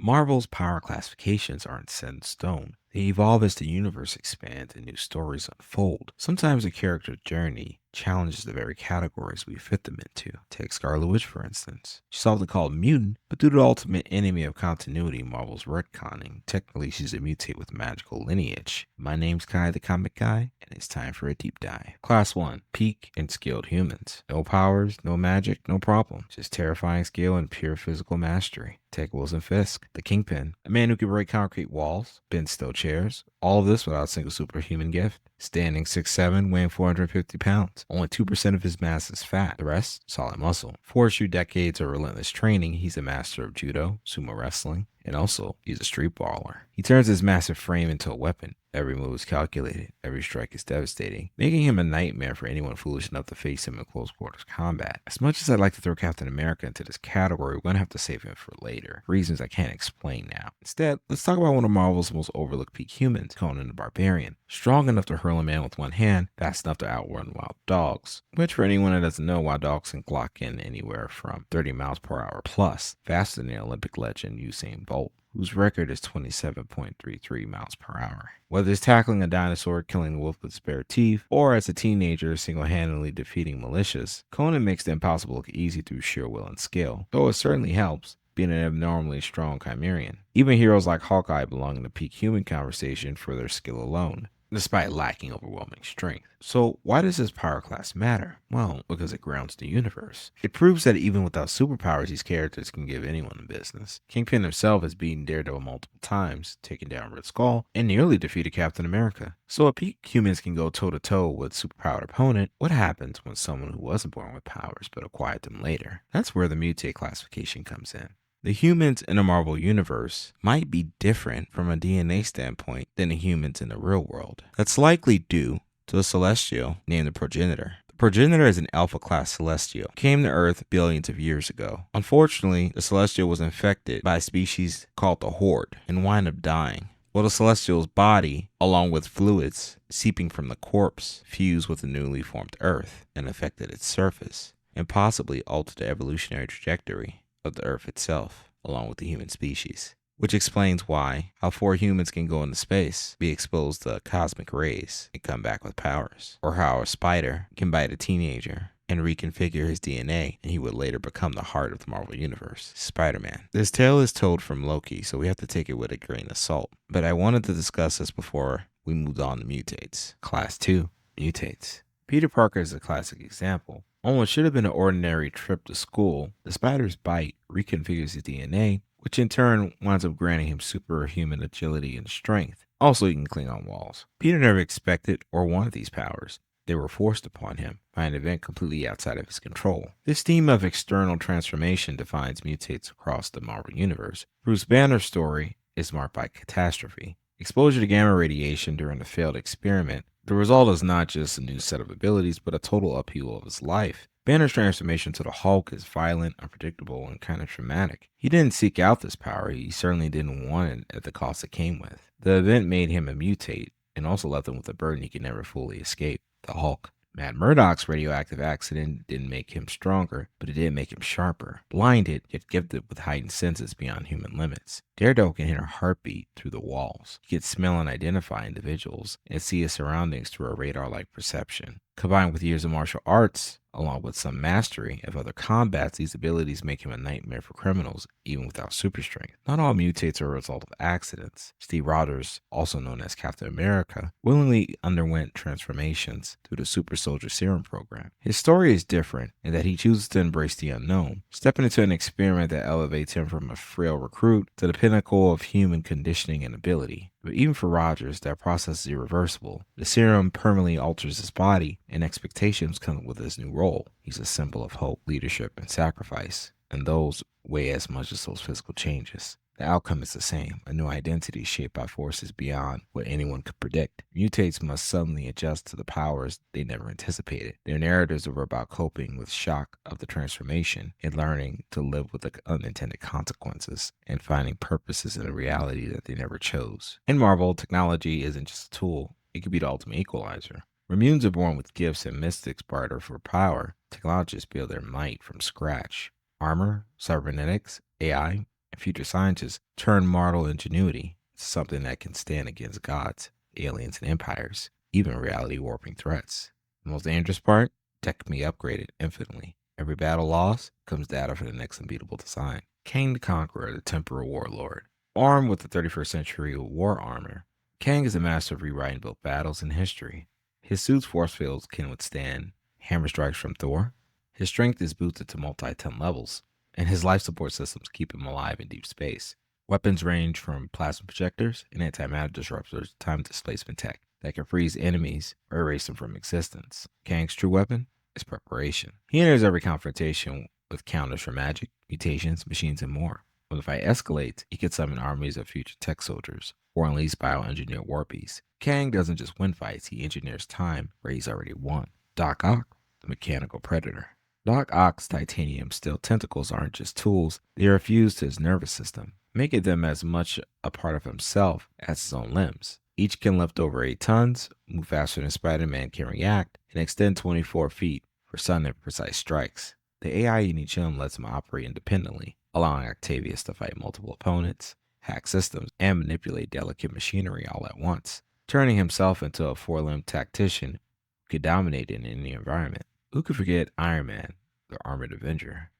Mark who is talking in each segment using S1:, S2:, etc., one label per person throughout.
S1: Marvel's power classifications aren't set in stone. They evolve as the universe expands and new stories unfold. Sometimes a character's journey challenges the very categories we fit them into. Take Scarlet Witch, for instance. She's often called mutant, but due to the ultimate enemy of continuity, Marvel's retconning, technically she's a mutate with magical lineage. My name's Kai, the comic guy, and it's time for a deep dive. Class 1. Peak and skilled humans. No powers, no magic, no problem. Just terrifying skill and pure physical mastery. Take Wilson Fisk, the Kingpin, a man who can break concrete walls, bend steel chairs, all of this without a single superhuman gift. Standing 6'7", weighing 450 pounds. Only 2% of his mass is fat, the rest, solid muscle. For a few decades of relentless training, he's a master of judo, sumo wrestling, and also he's a street baller. He turns his massive frame into a weapon. Every move is calculated, every strike is devastating, making him a nightmare for anyone foolish enough to face him in close quarters combat. As much as I'd like to throw Captain America into this category, we're going to have to save him for later, for reasons I can't explain now. Instead, let's talk about one of Marvel's most overlooked peak humans, Conan the Barbarian. Strong enough to hurl a man with one hand, fast enough to outrun wild dogs, which for anyone that doesn't know, wild dogs can clock in anywhere from 30 miles per hour plus, faster than the Olympic legend Usain Bolt, whose record is 27.33 miles per hour. Whether it's tackling a dinosaur, killing a wolf with spare teeth, or as a teenager single-handedly defeating militias, Conan makes the impossible look easy through sheer will and skill, though it certainly helps being an abnormally strong Chimerian. Even heroes like Hawkeye belong in the peak human conversation for their skill alone, despite lacking overwhelming strength. So why does this power class matter? Well, because it grounds the universe. It proves that even without superpowers, these characters can give anyone a business. Kingpin himself has beaten Daredevil multiple times, taken down Red Skull, and nearly defeated Captain America. So if peak humans can go toe-to-toe with a superpowered opponent, what happens when someone who wasn't born with powers but acquired them later? That's where the Mutate classification comes in. The humans in the Marvel Universe might be different from a DNA standpoint than the humans in the real world. That's likely due to a celestial named the Progenitor. The Progenitor is an Alpha-class celestial. It came to Earth billions of years ago. Unfortunately, the celestial was infected by a species called the Horde and wound up dying. Well, the celestial's body, along with fluids seeping from the corpse, fused with the newly formed Earth and affected its surface, and possibly altered the evolutionary trajectory of the Earth itself, along with the human species. Which explains why how 4 humans can go into space, be exposed to cosmic rays, and come back with powers. Or how a spider can bite a teenager and reconfigure his DNA, and he would later become the heart of the Marvel Universe, Spider-Man. This tale is told from Loki, so we have to take it with a grain of salt. But I wanted to discuss this before we moved on to Mutates. Class 2, Mutates. Peter Parker is a classic example. On what should have been an ordinary trip to school, the spider's bite reconfigures his DNA, which in turn winds up granting him superhuman agility and strength. Also, he can cling on walls. Peter never expected or wanted these powers. They were forced upon him by an event completely outside of his control. This theme of external transformation defines Mutates across the Marvel Universe. Bruce Banner's story is marked by catastrophe. Exposure to gamma radiation during a failed experiment. The result is not just a new set of abilities, but a total upheaval of his life. Banner's transformation to the Hulk is violent, unpredictable, and kind of traumatic. He didn't seek out this power, he certainly didn't want it at the cost it came with. The event made him a mutate, and also left him with a burden he could never fully escape, the Hulk. Matt Murdock's radioactive accident didn't make him stronger, but it did make him sharper, blinded, yet gifted with heightened senses beyond human limits. Daredevil can hear a heartbeat through the walls. He can smell and identify individuals, and see his surroundings through a radar-like perception. Combined with years of martial arts, along with some mastery of other combats, these abilities make him a nightmare for criminals, even without super strength. Not all mutates are a result of accidents. Steve Rogers, also known as Captain America, willingly underwent transformations through the Super Soldier Serum program. His story is different in that he chooses to embrace the unknown, stepping into an experiment that elevates him from a frail recruit to the pinnacle of human conditioning and ability. But even for Rogers, that process is irreversible. The serum permanently alters his body, and expectations come with his new role. He's a symbol of hope, leadership, and sacrifice, and those weigh as much as those physical changes. The outcome is the same, a new identity shaped by forces beyond what anyone could predict. Mutates must suddenly adjust to the powers they never anticipated. Their narratives are about coping with shock of the transformation and learning to live with the unintended consequences and finding purposes in a reality that they never chose. In Marvel, technology isn't just a tool, it could be the ultimate equalizer. Where mutants are born with gifts and mystics barter for power, technologists build their might from scratch. Armor, cybernetics, AI, And future scientists turn mortal ingenuity into something that can stand against gods, aliens, and empires, even reality warping threats. The most dangerous part? Tech can be upgraded infinitely. Every battle lost comes data for the next unbeatable design. Kang the Conqueror, the temporal warlord. Armed with the 31st century war armor, Kang is a master of rewriting both battles and history. His suit's force fields can withstand hammer strikes from Thor. His strength is boosted to multi-ton levels, and his life support systems keep him alive in deep space. Weapons range from plasma projectors and antimatter disruptors to time displacement tech that can freeze enemies or erase them from existence. Kang's true weapon is preparation. He enters every confrontation with counters for magic, mutations, machines, and more. When the fight escalates, he can summon armies of future tech soldiers or unleash bioengineered warpies. Kang doesn't just win fights, he engineers time where he's already won. Doc Ock, the mechanical predator. Doc Ock's titanium steel tentacles aren't just tools, they are fused to his nervous system, making them as much a part of himself as his own limbs. Each can lift over 8 tons, move faster than Spider-Man can react, and extend 24 feet for sudden and precise strikes. The AI in each limb lets him operate independently, allowing Octavius to fight multiple opponents, hack systems, and manipulate delicate machinery all at once, turning himself into a 4-limbed tactician who could dominate in any environment. Who could forget Iron Man, the armored Avenger?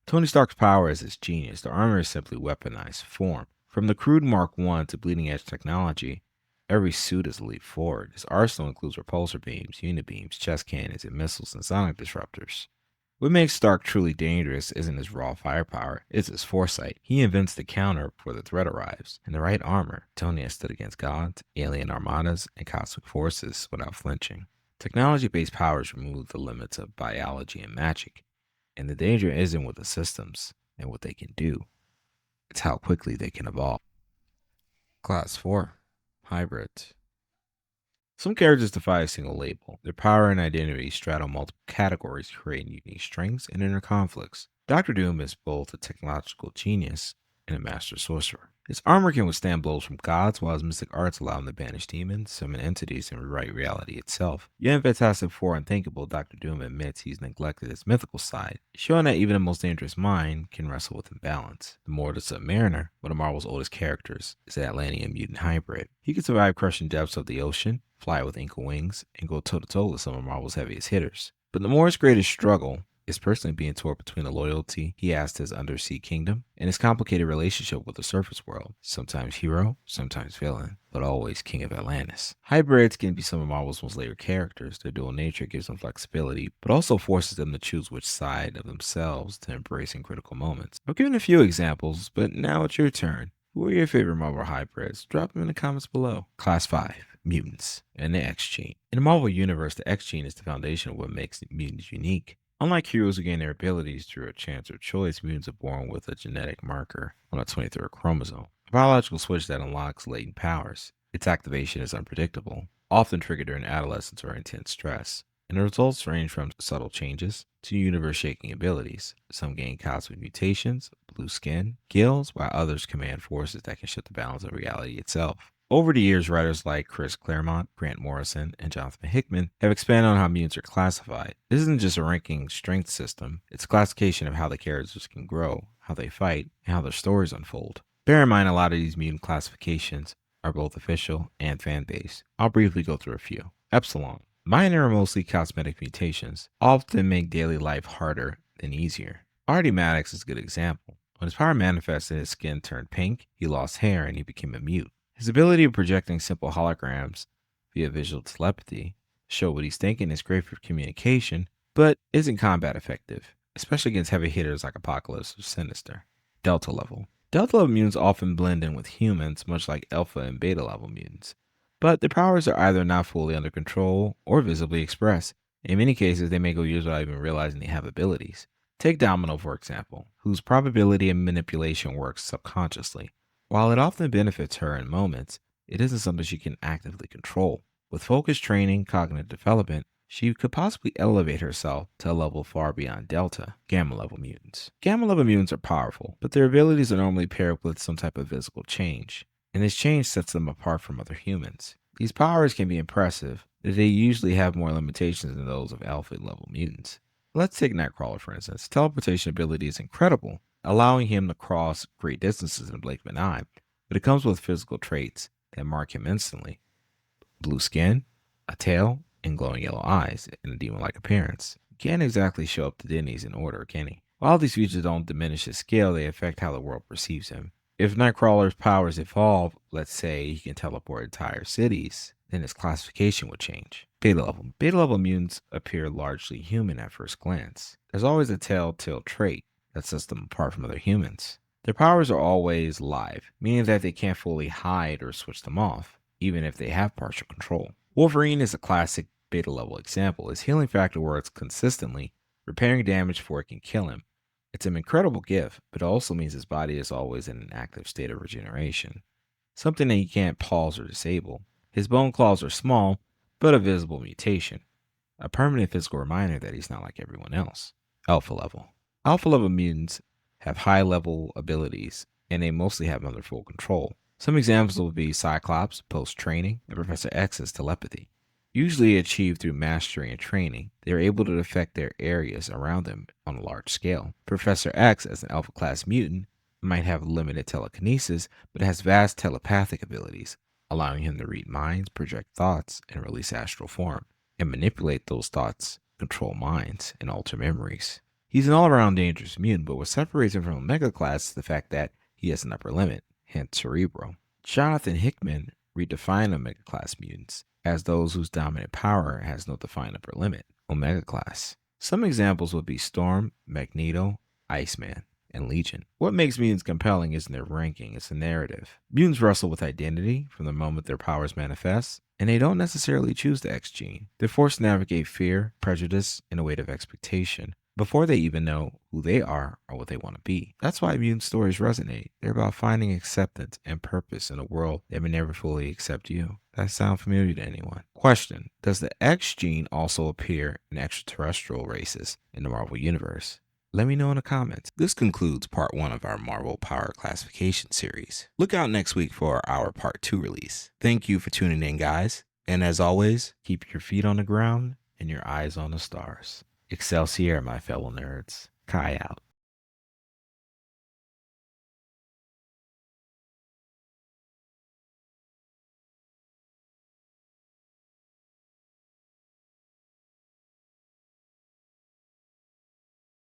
S1: Tony Stark's power is his genius. The armor is simply weaponized form. From the crude Mark I to bleeding-edge technology, every suit is a leap forward. His arsenal includes repulsor beams, unibeams, chest cannons, and missiles and sonic disruptors. What makes Stark truly dangerous isn't his raw firepower, it's his foresight. He invents the counter before the threat arrives. In the right armor, Tony has stood against gods, alien armadas, and cosmic forces without flinching. Technology-based powers remove the limits of biology and magic, and the danger isn't with the systems and what they can do. It's how quickly they can evolve. Class 4. Hybrids. Some characters defy a single label. Their power and identity straddle multiple categories, creating unique strengths and inner conflicts. Doctor Doom is both a technological genius and a master sorcerer. His armor can withstand blows from gods, while his mystic arts allow him to banish demons, summon entities, and rewrite reality itself. Yet in Fantastic Four Unthinkable, Doctor Doom admits he's neglected his mythical side, showing that even the most dangerous mind can wrestle with imbalance. The Mortal Submariner, one of Marvel's oldest characters, is an Atlantean mutant hybrid. He can survive crushing depths of the ocean, fly with ankle wings, and go toe-to-toe with some of Marvel's heaviest hitters. But Namor's greatest struggle is personally being torn between the loyalty he has to his undersea kingdom and his complicated relationship with the surface world. Sometimes hero, sometimes villain, but always king of Atlantis. Hybrids can be some of Marvel's most layered characters. Their dual nature gives them flexibility, but also forces them to choose which side of themselves to embrace in critical moments. I've given a few examples, but now it's your turn. Who are your favorite Marvel hybrids? Drop them in the comments below. Class 5. Mutants and the X gene. In the Marvel Universe, the X gene is the foundation of what makes mutants unique. Unlike heroes who gain their abilities through a chance or choice, mutants are born with a genetic marker on the 23rd chromosome, a biological switch that unlocks latent powers. Its activation is unpredictable, often triggered during adolescence or intense stress, and the results range from subtle changes to universe-shaking abilities. Some gain cosmic mutations, blue skin, gills, while others command forces that can shift the balance of reality itself. Over the years, writers like Chris Claremont, Grant Morrison, and Jonathan Hickman have expanded on how mutants are classified. This isn't just a ranking strength system, it's a classification of how the characters can grow, how they fight, and how their stories unfold. Bear in mind, a lot of these mutant classifications are both official and fan-based. I'll briefly go through a few. Epsilon. Minor or mostly cosmetic mutations often make daily life harder than easier. Artie Maddox is a good example. When his power manifested, his skin turned pink, he lost hair, and he became a mute. His ability of projecting simple holograms via visual telepathy to show what he's thinking is great for communication, but isn't combat effective, especially against heavy hitters like Apocalypse or Sinister. Delta level. Delta level mutants often blend in with humans, much like alpha and beta level mutants, but their powers are either not fully under control or visibly expressed. In many cases, they may go years without even realizing they have abilities. Take Domino, for example, whose probability and manipulation works subconsciously. While it often benefits her in moments, it isn't something she can actively control. With focused training, cognitive development, she could possibly elevate herself to a level far beyond Delta. Gamma level mutants. Gamma level mutants are powerful, but their abilities are normally paired with some type of physical change, and this change sets them apart from other humans. These powers can be impressive, but they usually have more limitations than those of alpha level mutants. Let's take Nightcrawler for instance. Teleportation ability is incredible, allowing him to cross great distances in a blink of an eye, but it comes with physical traits that mark him instantly: blue skin, a tail, and glowing yellow eyes, and a demon-like appearance. He can't exactly show up to Denny's in order, can he? While these features don't diminish his scale, they affect how the world perceives him. If Nightcrawler's powers evolve, let's say he can teleport entire cities, then his classification would change. Beta level. Beta level mutants appear largely human at first glance. There's always a telltale trait that sets them apart from other humans. Their powers are always live, meaning that they can't fully hide or switch them off, even if they have partial control. Wolverine is a classic beta level example. His healing factor works consistently, repairing damage before it can kill him. It's an incredible gift, but it also means his body is always in an active state of regeneration, something that he can't pause or disable. His bone claws are small, but a visible mutation, a permanent physical reminder that he's not like everyone else. Alpha level. Alpha level mutants have high level abilities, and they mostly have under full control. Some examples would be Cyclops post-training and Professor X's telepathy. Usually achieved through mastery and training, they are able to affect their areas around them on a large scale. Professor X, as an alpha class mutant, might have limited telekinesis, but has vast telepathic abilities, allowing him to read minds, project thoughts, and release astral form, and manipulate those thoughts, control minds, and alter memories. He's an all-around dangerous mutant, but what separates him from a mega class is the fact that he has an upper limit, hence Cerebro. Jonathan Hickman redefined Omega class mutants as those whose dominant power has no defined upper limit, Omega class. Some examples would be Storm, Magneto, Iceman, and Legion. What makes mutants compelling isn't their ranking, it's the narrative. Mutants wrestle with identity from the moment their powers manifest, and they don't necessarily choose the X gene. They're forced to navigate fear, prejudice, and a weight of expectation before they even know who they are or what they want to be. That's why mutant stories resonate. They're about finding acceptance and purpose in a world that may never fully accept you. That sound familiar to anyone? Question: does the X gene also appear in extraterrestrial races in the Marvel Universe? Let me know in the comments. This concludes part 1 of our Marvel Power Classification series. Look out next week for our part 2 release. Thank you for tuning in, guys. And as always, keep your feet on the ground and your eyes on the stars. Excelsior, my fellow nerds. Kai out.